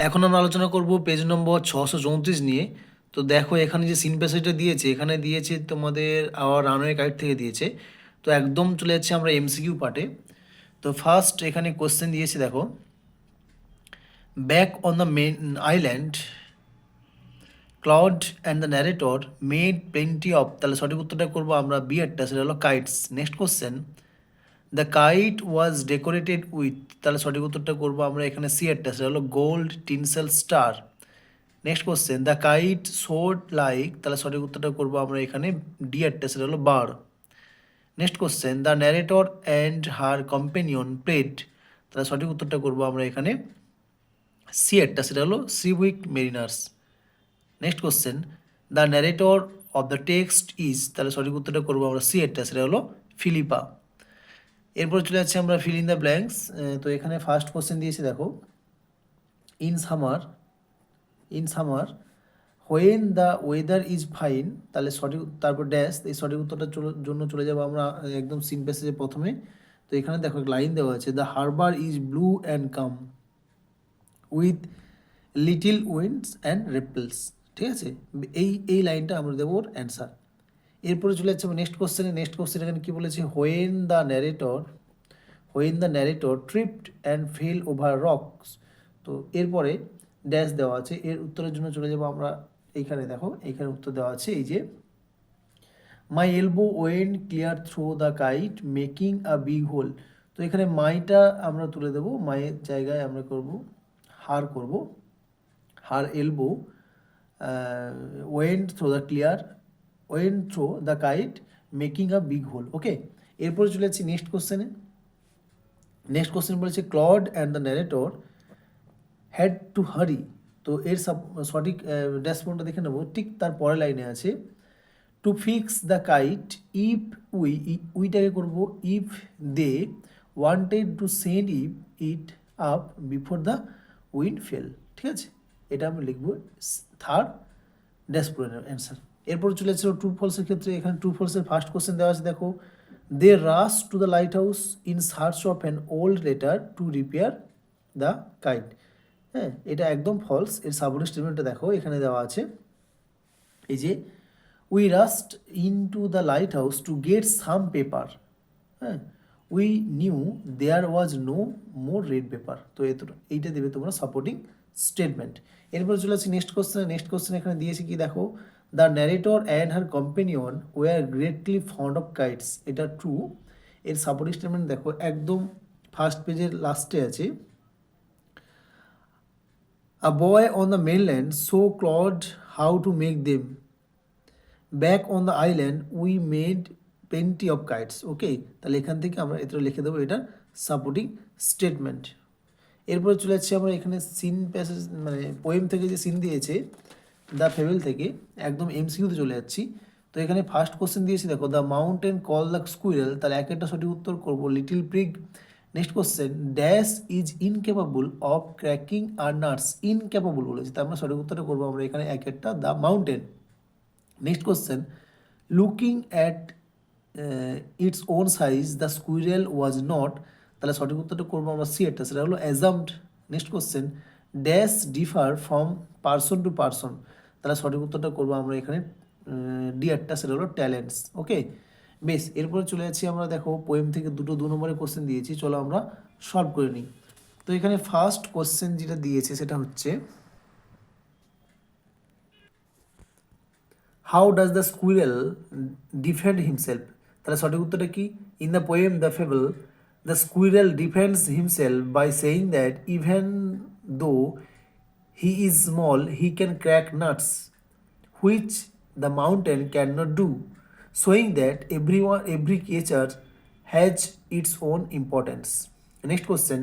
এখন আমরা আলোচনা করব পেজ নম্বর 634 নিয়ে। তো দেখো এখানে যে সিন প্যাসেজটা দিয়েছে, এখানে দিয়েছে তোমাদের আওয়ার রানওয়ে গাইড থেকে দিয়েছে। তো একদম চলে যাচ্ছে আমরা এমসিকিউ পার্টে। তো ফার্স্ট এখানে কোশ্চেন দিয়েছে, দেখো back on the main island cloud and the narrator made plenty of, তাহলে সঠিক উত্তরটা করবো আমরা বি এরটা, সেটা হলো kites. Next question, the kite was decorated with, তাহলে সঠিক উত্তরটা করবো আমরা এখানে সি এরটা, সেটা হলো gold tinsel star. Next question, the kite soared like, তাহলে সঠিক উত্তরটা করবো আমরা এখানে ডি এরটা, সেটা হলো বার। Next question, the narrator and her companion played, তাহলে সঠিক উত্তরটা করবো আমরা এখানে সি এরটা, সেটা হলো সিউইক mariners. Next question, the narrator of the text is, তাহলে সঠিক উত্তরটা করবো আমরা সি এরটা, সেটা হলো ফিলিপা। এরপর চলে যাচ্ছে আমরা ফিল ইন দ্য ব্ল্যাঙ্কস। তো এখানে ফার্স্ট কোশ্চেন দিয়েছে, দেখো in summer when the weather is fine, তাহলে সঠিক, তারপর ড্যাশ, এই সঠিক উত্তরটার জন্য চলে যাবো আমরা একদম সিন প্যাসেজে প্রথমে। তো এখানে দেখো লাইন দেওয়া আছে, the harbour is blue and calm with little winds and ripples. ঠিক আছে, এই লাইনটা আমরা দেবো ওর অ্যান্সার। এরপরে চলে যাচ্ছে নেক্সট কোশ্চেনে। নেক্সট কোশ্চেন এখানে কী বলেছে, when the narrator tripped and fail over rocks. তো এরপরে ড্যাশ দেওয়া আছে, এর উত্তরের জন্য চলে যাব আমরা এইখানে। দেখো এইখানে উত্তর দেওয়া আছে এই যে, my elbow went clear through the kite making a big hole. তো এখানে মাইটা আমরা তুলে দেবো, মায়ের জায়গায় আমরা করব her elbow went through the kite making a big hole. Okay, এরপরে চলে যাচ্ছি নেক্সট কোশ্চেনে। নেক্সট কোশ্চেন বলেছে Claude and the narrator had to hurry. তো এর সঠিক ড্যাশবোর্ডটা দেখে নেবো। ঠিক তার পরের লাইনে আছে, to fix the kite if উইটাকে করবো if they wanted to send it up before the wind fell. ঠিক আছে, এটা আমি লিখবো থার্ড ড্যাশবোর্ডের অ্যান্সার। এরপর চলে যাচ্ছিল ট্রু ফলসের ক্ষেত্রে। এখানে ট্রু ফলসের ফার্স্ট কোশ্চেন দেওয়া আছে, দেখো they rush to the lighthouse in search of an old letter to repair the kite. হ্যাঁ, এটা একদম ফলস। এর সাবঅর্ডিনেট স্টেটমেন্টটা দেখো এখানে দেওয়া আছে, এই যে we rushed into the lighthouse to get some paper. হ্যাঁ, we knew there was no more red paper. তো এইটা দেবে তোমরা সাপোর্টিং স্টেটমেন্ট। এরপর চলে আসছি নেক্সট কোশ্চেন। নেক্সট কোশ্চেন এখানে দিয়েছে কি, দেখো the narrator and her companion were greatly fond of kites. এটা ট্রু। এর সাপোর্টিং স্টেটমেন্ট দেখো একদম ফার্স্ট পেজের লাস্টে আছে, a boy on the mainland saw Claude how to make them. Back on the island we made plenty of kites. ওকে, তাহলে এখান থেকে আমরা এটা লিখে দেবো, এটা সাপোর্টিং স্টেটমেন্ট। এরপরে চলে যাচ্ছি আমরা এখানে সিন প্যাসেজ, মানে পোয়েম থেকে যে সিন দিয়েছে দ্য ফেবেল থেকে, একদম এমসিকিউতে চলে যাচ্ছি। তো এখানে ফার্স্ট কোশ্চেন দিয়েছি, দেখো the mountain call the squirrel, তাহলে একটা সঠিক উত্তর করবো little prig. Next question, dash is incapable of cracking your nuts. Incapable বলেছে, তার আমরা সঠিক উত্তরটা করবো আমরা এখানে একটা the mountain. Next question, looking at its own size the squirrel was not, তাহলে সঠিক উত্তরটা করবো আমরা সি একটা, সেটা হলো assumed. Next question, dash differ from person to person, তাহলে সঠিক উত্তরটা করবো আমরা এখানে ডি একটা, সেটা হলো ট্যালেন্টস। ওকে, বেশ। এরপরে চলে যাচ্ছি আমরা, দেখো পোয়েম থেকে দু নম্বরের কোশ্চেন দিয়েছি, চলো আমরা সলভ করে নিই। তো এখানে ফার্স্ট কোশ্চেন যেটা দিয়েছে সেটা হচ্ছে, how does the squirrel defend himself, তাহলে সঠিক উত্তরটা কি, in the poem the fable the squirrel defends himself by saying that even though he is small he can crack nuts which the mountain can not do, showing that every creature has its own importance. Next question,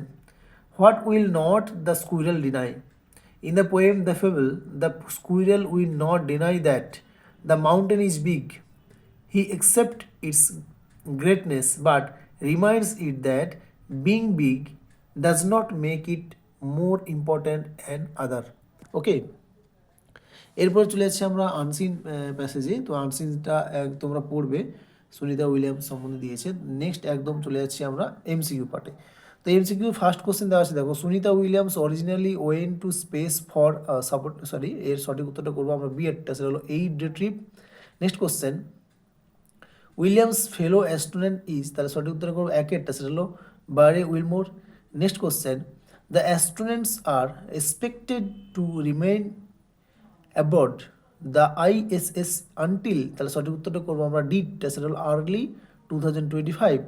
what will not the squirrel deny? In the poem The Fable, the squirrel will not deny that the mountain is big. He accepts its greatness but reminds it that being big does not make it more important than other. Okay. এরপর চলে যাচ্ছি আমরা unseen প্যাসেজে। তো আনসিনটা তোমরা পড়বে, Sunita Williams সম্বন্ধে দিয়েছে। Next একদম চলে যাচ্ছি আমরা এমসিকিউ পার্টে। তো এমসিকিউ ফার্স্ট কোশ্চেন দেওয়া আছে, দেখো Sunita Williams originally went to space for support, sorry এর সঠিক উত্তরটা করবো আমরা বি এরটা, সেটা হলো 8 day trip. Next question, Williams fellow astronaut is, তাহলে সঠিক উত্তর করবো একেরটা, সেটা হলো Barry Wilmore. Next question, the astronauts are expected to remain aboard the ISS until, তাহলে সঠিক উত্তরটা করবো আমরা ডিটা, সেটা হলো early 2025।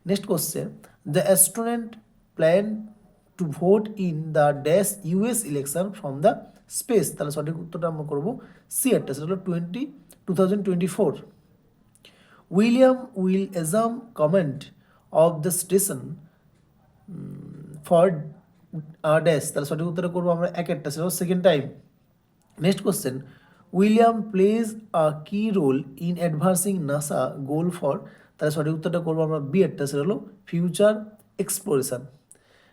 Next question, the astronaut plan to vote in the dash US election from the space, তাহলে সঠিক উত্তরটা আমরা করবো সি একটা, সেটা হলো 2024। William will assume command of the station for dash, তাহলে সঠিক উত্তরটা করবো আমরা একেরটা, সেটা হলো second time. Next question, William plays a key role in advancing NASA goal for, তাহলে সঠিক উত্তরটা করবো আমরা বি এরটা, সেটা হলো ফিউচার এক্সপ্লোরেশন।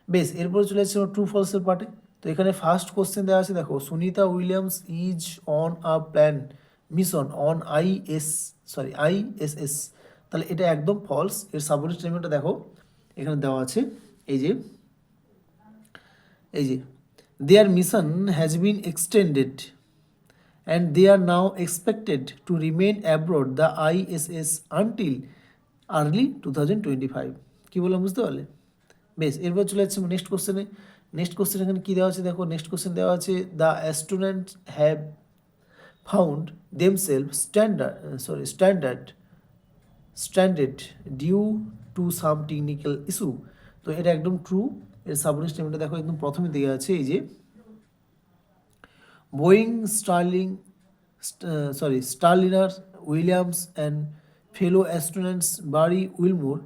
বেশ, এরপরে চলে যাচ্ছে ট্রু ফলসের পার্টে। তো এখানে ফার্স্ট কোশ্চেন দেওয়া আছে, দেখো Sunita Williams is on a plan mission on ISS, তাহলে এটা একদম ফলস। এর সাবঅর্ডিনেট স্টেটমেন্টটা দেখো এখানে দেওয়া আছে, এই যে their mission has been extended and they are now expected to remain abroad the ISS until early 2025। কি বললাম বুঝতে পারলে? বেশ, এরপর চলে যাচ্ছে নেক্সট কোশ্চেনে। নেক্সট কোশ্চেন এখানে কী দেওয়া আছে দেখো, নেক্সট কোশ্চেন দেওয়া আছে, the student have found themselves stranded due to some technical issue, তো এটা একদম ট্রু। এর সাবঅর্ডিনেট স্টেটমেন্টটা দেখো একদম প্রথমে দেওয়া আছে, এই যে Boeing Starliner Williams and fellow astronauts Barry Wilmore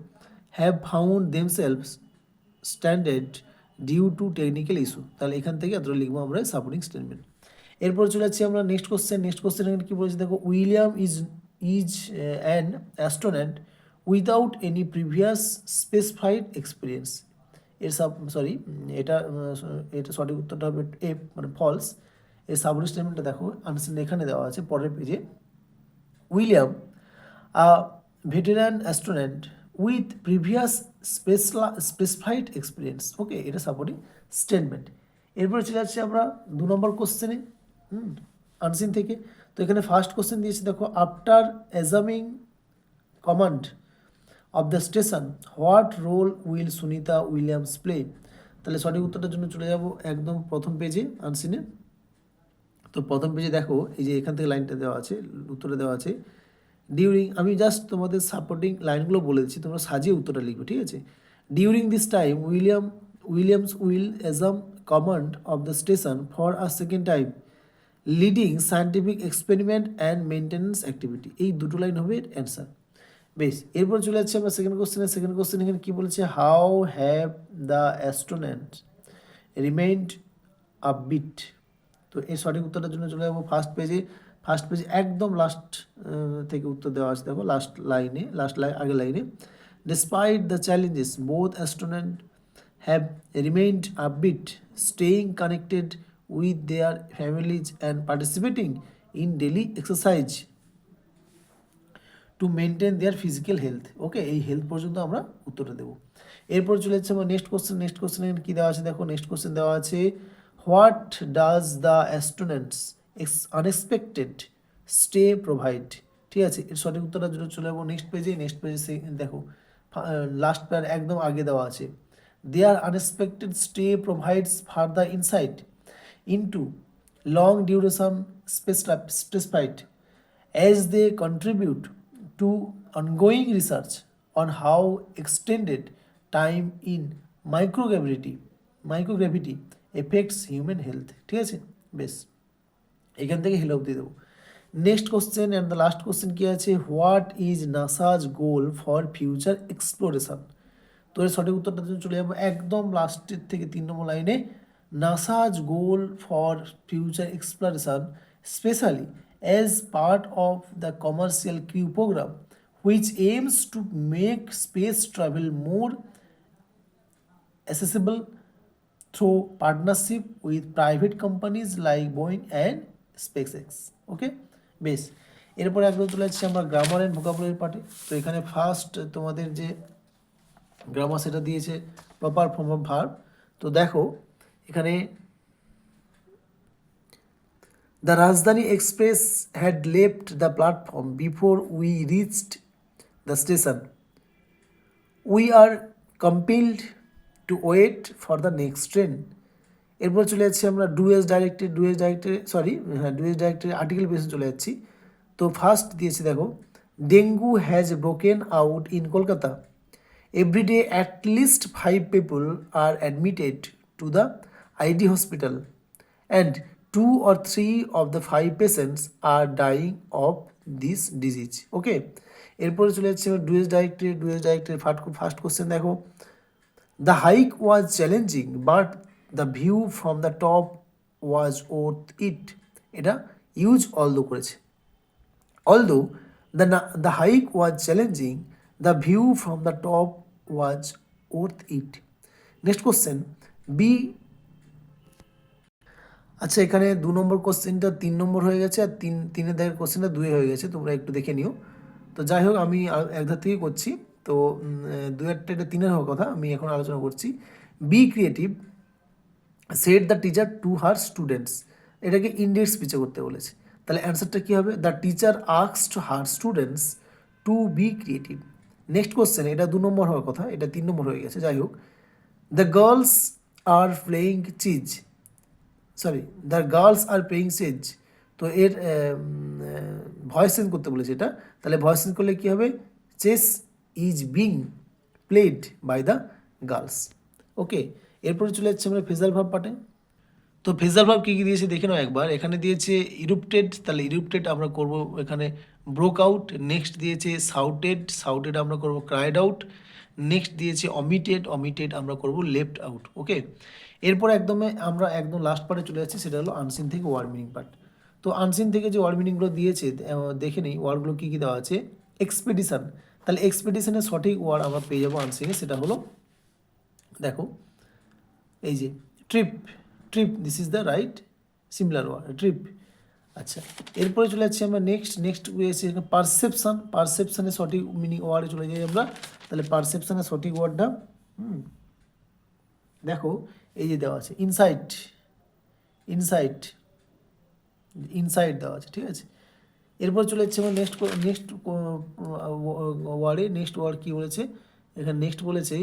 have found themselves stranded due to technical issue, তাহলে এখান থেকে এতটা লিখবো আমরা সাপোর্টিং স্টেটমেন্ট। এরপর চলে যাচ্ছি আমরা নেক্সট কোশ্চেন। নেক্সট কোশ্চেন এখানে কী বলেছে দেখো, William is an astronaut without any previous space flight experience, এর এটা সঠিক উত্তরটা হবে এ, মানে ফলস। এই সাবঅর্ডিনেট স্টেটমেন্টটা দেখো আনসার এখানে দেওয়া আছে পরের পেজে, William a veteran astronaut with previous space flight experience, okay, এটা সাপোর্টিং স্টেটমেন্ট। এরপরে চলে যাচ্ছে আমরা 2 নম্বর কোশ্চেনে আনসিন থেকে। তো এখানে ফার্স্ট কোশ্চেন দিয়েছে দেখো, after assuming command of the station what role will Sunita Williams play, তাহলে সঠিক উত্তরটার জন্য চলে যাব একদম প্রথম পেজে আনসিনে। তো প্রথম পেজে দেখো এই যে এখান থেকে লাইনটা দেওয়া আছে, উত্তরে দেওয়া আছে ডিউরিং, আমি জাস্ট তোমাদের সাপোর্টিং লাইনগুলো বলে দিচ্ছি, তোমরা সাজিয়ে উত্তরটা লিখবে, ঠিক আছে। During this time Williams will assume command of the station for a second time leading scientific experiment and maintenance activity, এই দুটো লাইন হবে অ্যান্সার। বেশ, এরপর চলে যাচ্ছে আমরা সেকেন্ড কোশ্চেনে। সেকেন্ড কোশ্চেন এখানে কী বলেছে, how have the astronaut remained upbeat, তো এই সঠিক উত্তরটার জন্য চলে যাবো ফার্স্ট পেজে একদম লাস্ট থেকে উত্তর দেওয়া আছে দেখো, আগের লাইনে, despite the challenges both astronaut have remained upbeat staying connected with their families and participating in daily exercise to maintain their physical health, okay, এই হেলথ পর্যন্ত আমরা উত্তরটা দেবো। এরপর চলে যাচ্ছে আমার নেক্সট কোশ্চেন। নেক্সট কোশ্চেনে কী দেওয়া আছে দেখো, নেক্সট কোশ্চেন দেওয়া আছে, what does the astronauts unexpected stay provide, ঠিক আছে, এর সঠিক উত্তরটার জন্য চলে যাবো নেক্সট পেজে। নেক্সট পেজে দেখো লাস্ট প্যার একদম আগে দেওয়া আছে, their unexpected stay provides further insight into long duration space flight as they contribute to ongoing research on how extended time in microgravity affects human health, ঠিক আছে। বেশ, এখান থেকে হেল্প দিয়ে দেবো। Next question and the last question কী আছে, what is NASA's goal for future exploration, তো এর সঠিক উত্তরটা চলে যাবো একদম লাস্টের থেকে 3 নম্বর লাইনে, NASA's goal for future exploration specially as part of the commercial crew program which aims to make space travel more accessible through partnership with private companies like Boeing and SpaceX, ওকে। বেশ, এরপরে একদম চলে যাচ্ছি আমরা grammar and vocabulary পার্টে। তো এখানে first তোমাদের যে গ্রামার সেটা দিয়েছে প্রপার ফর্ম অফ ভার্ব। তো দেখো এখানে the Rajdhani express had left the platform before we reached the station, we are compelled to wait for the next train. এরপর চলে যাচ্ছি আমরা ডুয়েস ডাইরেক্টের আর্টিকেল বেসে চলে যাচ্ছি। তো ফার্স্ট দিয়েছি দেখো, dengue has broken out in Kolkata, everyday at least 5 people are admitted to the ID hospital and 2 or 3 of the 5 patients are dying of this disease. Okay, এরপরে চলে যাচ্ছে ডুয়েস ডাইরেক্টের ফার্স্ট কোশ্চেন দেখো, the hike was challenging but the view from the top was worth it. এটা use although করেছে, although the hike was challenging the view from the top was worth it. Next question B. আচ্ছা, এখানে 2 নম্বর কোশ্চেনটা 3 নম্বর হয়ে গেছে, আর তিনের দাগের কোশ্চেনটা 2 হয়ে গেছে, তোমরা একটু দেখে নিও। তো যাই হোক, আমি একধার থেকেই করছি। তো 2-1টা এটা 3-এর হওয়ার কথা, আমি এখন আলোচনা করছি। Be creative said the teacher to her students, এটাকে ইনডেক্স স্পিচে করতে বলেছে। তাহলে অ্যান্সারটা কী হবে? The teacher asked her students to be creative. Next question, এটা 2 নম্বর হওয়ার কথা, এটা 3 নম্বর হয়ে গেছে। যাই হোক, the girls are playing cheese, the girls are playing chase. তো এর ভয়েস চেঞ্জ করতে বলেছে এটা, তাহলে ভয়েস চেঞ্জ করলে কী হবে? Chess is being played by the girls. Okay, এরপরে চলে যাচ্ছে আমরা ফ্রেজাল ভার্ব পার্টে। তো ফ্রেজাল ভার্ব কী কী দিয়েছে দেখে নাও একবার। এখানে দিয়েছে ইরুপ্টেড, তাহলে ইরুপ্টেড আমরা করব এখানে ব্রোক আউট। নেক্সট দিয়েছে সাউটেড আমরা করব ক্রাইড আউট। নেক্সট দিয়েছে অমিটেড আমরা করব লেফট আউট। ওকে, এরপর আমরা একদম লাস্ট পার্টে চলে যাচ্ছি, সেটা হলো আনসিন থেকে ওয়ার্ড মিনিং পার্ট। তো আনসিন থেকে যে ওয়ার্ড মিনিংগুলো দিয়েছে দেখে নিই ওয়ার্ডগুলো কী কী দেওয়া আছে। এক্সপেডিশন, তাহলে এক্সপেডিশনের সঠিক ওয়ার্ড আমরা পেয়ে যাবো আনসিনে, সেটা হলো দেখো এই যে trip, this is the right similar word, trip. আচ্ছা, এরপরে চলে যাচ্ছি আমরা নেক্সট এসে পারসেপশনের সঠিক মিনিং ওয়ার্ডে চলে যাই আমরা। তাহলে পারসেপশনের সঠিক ওয়ার্ডটা দেখো এই যে দেওয়া আছে, ইনসাইট দেওয়া আছে, ঠিক আছে। এরপর চলে যাচ্ছে আমরা নেক্সট ওয়ার্ডে। নেক্সট ওয়ার্ড কী বলেছে এখানে? নেক্সট বলেছে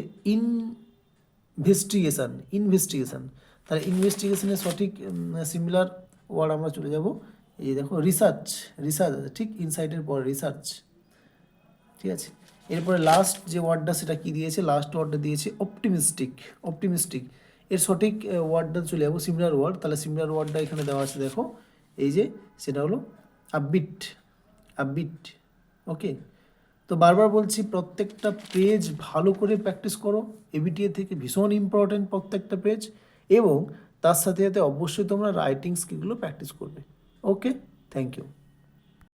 ইনভেস্টিগেশন। তাহলে ইনভেস্টিগেশনের সঠিক সিমিলার ওয়ার্ড আমরা চলে যাব, এই যে দেখো রিসার্চ, ঠিক ইনসাইটের পর রিসার্চ, ঠিক আছে। এরপরে লাস্ট যে ওয়ার্ডটা সেটা কি দিয়েছে? লাস্ট ওয়ার্ডটা দিয়েছে অপটিমিস্টিক। এর সঠিক ওয়ার্ডটা চলে যাবো সিমিলার ওয়ার্ড। তাহলে সিমিলার ওয়ার্ডটা এখানে দেওয়া আছে দেখো, এই যে সেটা হলো আপবিট। ওকে, তো বারবার বলছি প্রত্যেকটা পেজ ভালো করে প্র্যাকটিস করো, এবিটিএ থেকে ভীষণ ইম্পর্টেন্ট প্রত্যেকটা পেজ, এবং তার সাথে সাথে অবশ্যই তোমরা রাইটিং স্কিলগুলো প্র্যাকটিস করবে। ওকে, থ্যাংক ইউ।